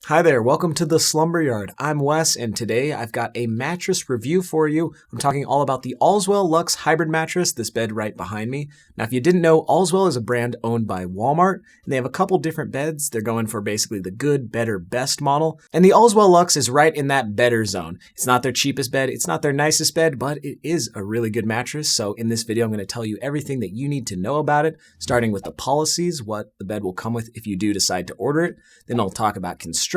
Hi there, welcome to the Slumber Yard. I'm Wes, and today I've got a mattress review for you. I'm talking all about the Allswell Luxe hybrid mattress, this bed right behind me. Now, if you didn't know, Allswell is a brand owned by Walmart, and they have a couple different beds. They're going for basically the good, better, best model. And the Allswell Luxe is right in that better zone. It's not their cheapest bed, it's not their nicest bed, but it is a really good mattress. So in this video, I'm going to tell you everything that you need to know about it, starting with the policies, what the bed will come with if you do decide to order it. Then I'll talk about construction,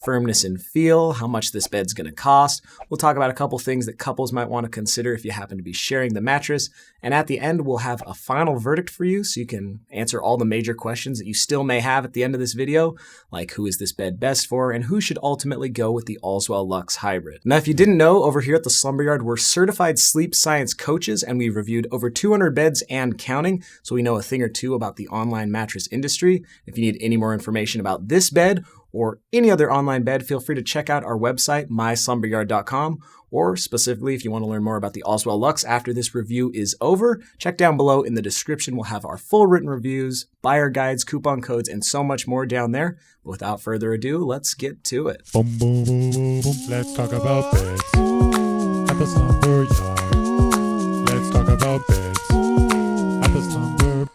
firmness and feel, how much this bed's going to cost. We'll talk about a couple things that couples might want to consider if you happen to be sharing the mattress. And at the end, we'll have a final verdict for you so you can answer all the major questions that you still may have at the end of this video, like who is this bed best for and who should ultimately go with the Allswell Luxe Hybrid. Now, if you didn't know, over here at the Slumber Yard, we're certified sleep science coaches and we've reviewed over 200 beds and counting, so we know a thing or two about the online mattress industry. If you need any more information about this bed or any other online bed, feel free to check out our website, myslumberyard.com, or specifically if you want to learn more about the Allswell Luxe after this review is over, check down below in the description. We'll have our full written reviews, buyer guides, coupon codes, and so much more down there. But without further ado, let's get to it. Boom, boom, boom, boom, boom. Let's talk about beds at the Slumber Yard. Let's talk about beds at the Slumber Yard.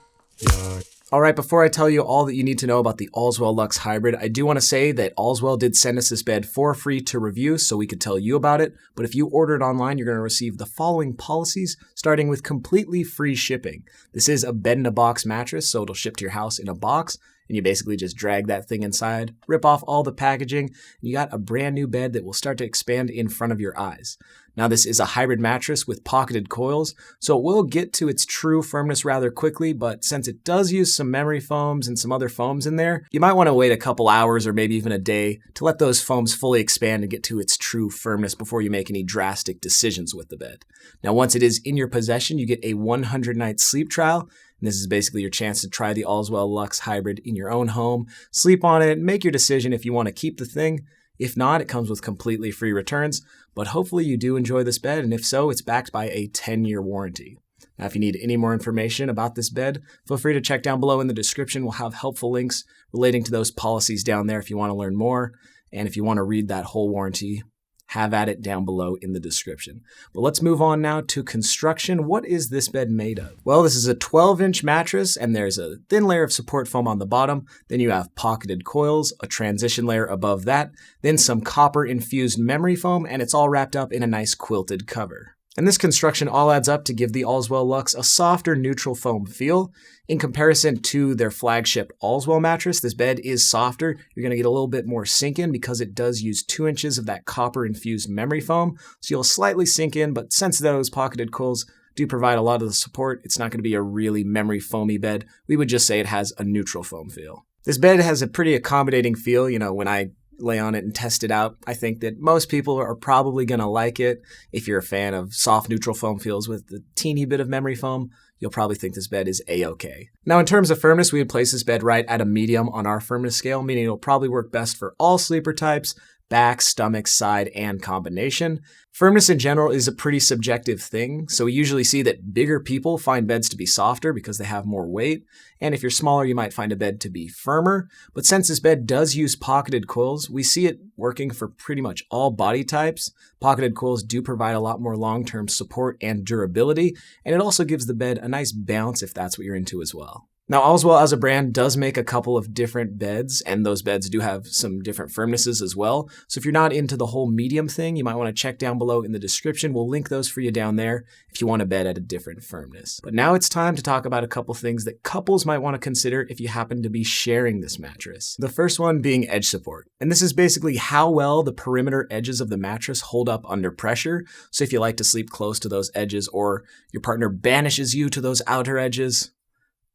All right, before I tell you all that you need to know about the Allswell Luxe Hybrid, I do want to say that Allswell did send us this bed for free to review so we could tell you about it. But if you order it online, you're going to receive the following policies, starting with completely free shipping. This is a bed-in-a-box mattress, so it'll ship to your house in a box. And you basically just drag that thing inside, rip off all the packaging, and you got a brand new bed that will start to expand in front of your eyes. Now, this is a hybrid mattress with pocketed coils, so it will get to its true firmness rather quickly, but since it does use some memory foams and some other foams in there, you might want to wait a couple hours or maybe even a day to let those foams fully expand and get to its true firmness before you make any drastic decisions with the bed. Now, once it is in your possession, you get a 100-night sleep trial. And this is basically your chance to try the Allswell Luxe Hybrid in your own home, sleep on it, make your decision if you want to keep the thing. If not, it comes with completely free returns, but hopefully you do enjoy this bed, and if so, it's backed by a 10-year warranty. Now, if you need any more information about this bed, feel free to check down below in the description. We'll have helpful links relating to those policies down there if you want to learn more, and if you want to read that whole warranty, have at it down below in the description. But let's move on now to construction. What is this bed made of? Well, this is a 12-inch mattress, and there's a thin layer of support foam on the bottom. Then you have pocketed coils, a transition layer above that, then some copper-infused memory foam, and it's all wrapped up in a nice quilted cover. And this construction all adds up to give the Allswell Luxe a softer neutral foam feel. In comparison to their flagship Allswell mattress, this bed is softer. You're going to get a little bit more sink in because it does use 2 inches of that copper-infused memory foam. So you'll slightly sink in, but since those pocketed coils do provide a lot of the support, it's not going to be a really memory foamy bed. We would just say it has a neutral foam feel. This bed has a pretty accommodating feel. You know, when I lay on it and test it out, I think that most people are probably going to like it. If you're a fan of soft neutral foam feels with a teeny bit of memory foam, you'll probably think this bed is a-okay. Now, in terms of firmness, we would place this bed right at a medium on our firmness scale, meaning it'll probably work best for all sleeper types, back, stomach, side, and combination. Firmness in general is a pretty subjective thing, so we usually see that bigger people find beds to be softer because they have more weight, and if you're smaller, you might find a bed to be firmer. But since this bed does use pocketed coils, we see it working for pretty much all body types. Pocketed coils do provide a lot more long-term support and durability, and it also gives the bed a nice bounce if that's what you're into as well. Now, Allswell as a brand does make a couple of different beds, and those beds do have some different firmnesses as well. So if you're not into the whole medium thing, you might want to check down below in the description. We'll link those for you down there if you want a bed at a different firmness. But now it's time to talk about a couple things that couples might want to consider if you happen to be sharing this mattress. The first one being edge support. And this is basically how well the perimeter edges of the mattress hold up under pressure. So if you like to sleep close to those edges or your partner banishes you to those outer edges,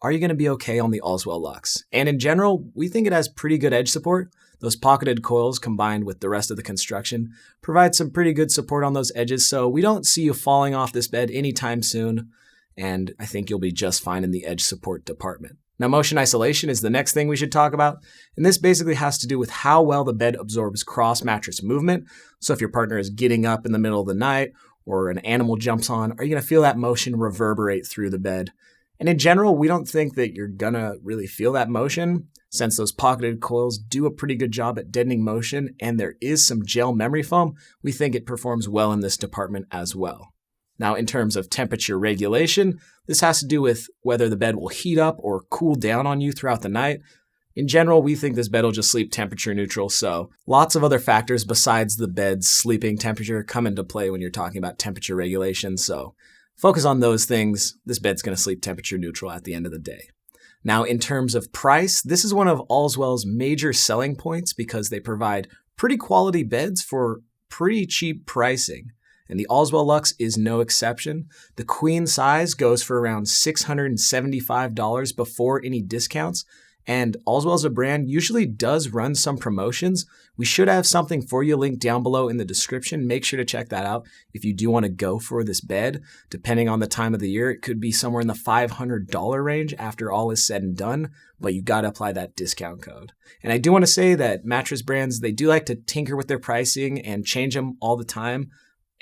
are you going to be okay on the Allswell Luxe? And in general, we think it has pretty good edge support. Those pocketed coils combined with the rest of the construction provide some pretty good support on those edges, so we don't see you falling off this bed anytime soon, and I think you'll be just fine in the edge support department. Now, motion isolation is the next thing we should talk about, and this basically has to do with how well the bed absorbs cross-mattress movement. So if your partner is getting up in the middle of the night or an animal jumps on, are you going to feel that motion reverberate through the bed? And in general, we don't think that you're gonna really feel that motion, since those pocketed coils do a pretty good job at deadening motion and there is some gel memory foam. We think it performs well in this department as well. Now, in terms of temperature regulation, this has to do with whether the bed will heat up or cool down on you throughout the night. In general, we think this bed will just sleep temperature neutral, so lots of other factors besides the bed's sleeping temperature come into play when you're talking about temperature regulation, so focus on those things. This bed's going to sleep temperature neutral at the end of the day. Now, in terms of price, this is one of Allswell's major selling points because they provide pretty quality beds for pretty cheap pricing. And the Allswell Luxe is no exception. The queen size goes for around $675 before any discounts. And Allswell as a brand usually does run some promotions. We should have something for you linked down below in the description. Make sure to check that out if you do want to go for this bed. Depending on the time of the year, it could be somewhere in the $500 range after all is said and done, but you got to apply that discount code. And I do want to say that mattress brands, they do like to tinker with their pricing and change them all the time,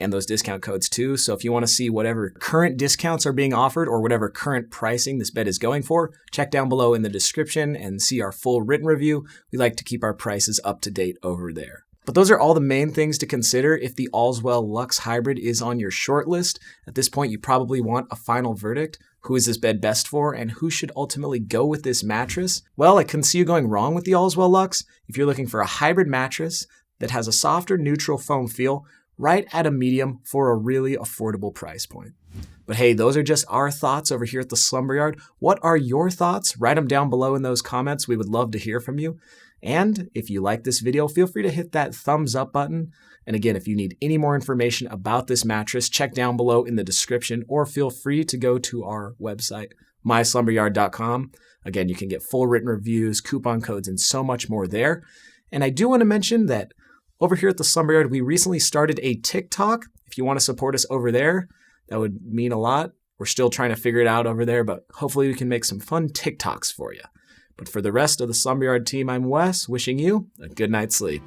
and those discount codes too. So if you want to see whatever current discounts are being offered or whatever current pricing this bed is going for, check down below in the description and see our full written review. We like to keep our prices up to date over there. But those are all the main things to consider if the Allswell Luxe Hybrid is on your short list. At this point, you probably want a final verdict. Who is this bed best for, and who should ultimately go with this mattress? Well, I can see you going wrong with the Allswell Luxe if you're looking for a hybrid mattress that has a softer neutral foam feel, right at a medium for a really affordable price point. But hey, those are just our thoughts over here at the Slumber Yard. What are your thoughts? Write them down below in those comments. We would love to hear from you. And if you like this video, feel free to hit that thumbs up button. And again, if you need any more information about this mattress, check down below in the description, or feel free to go to our website, myslumberyard.com. Again, you can get full written reviews, coupon codes, and so much more there. And I do want to mention that over here at the Slumber Yard, we recently started a TikTok. If you want to support us over there, that would mean a lot. We're still trying to figure it out over there, but hopefully we can make some fun TikToks for you. But for the rest of the Slumber Yard team, I'm Wes, wishing you a good night's sleep.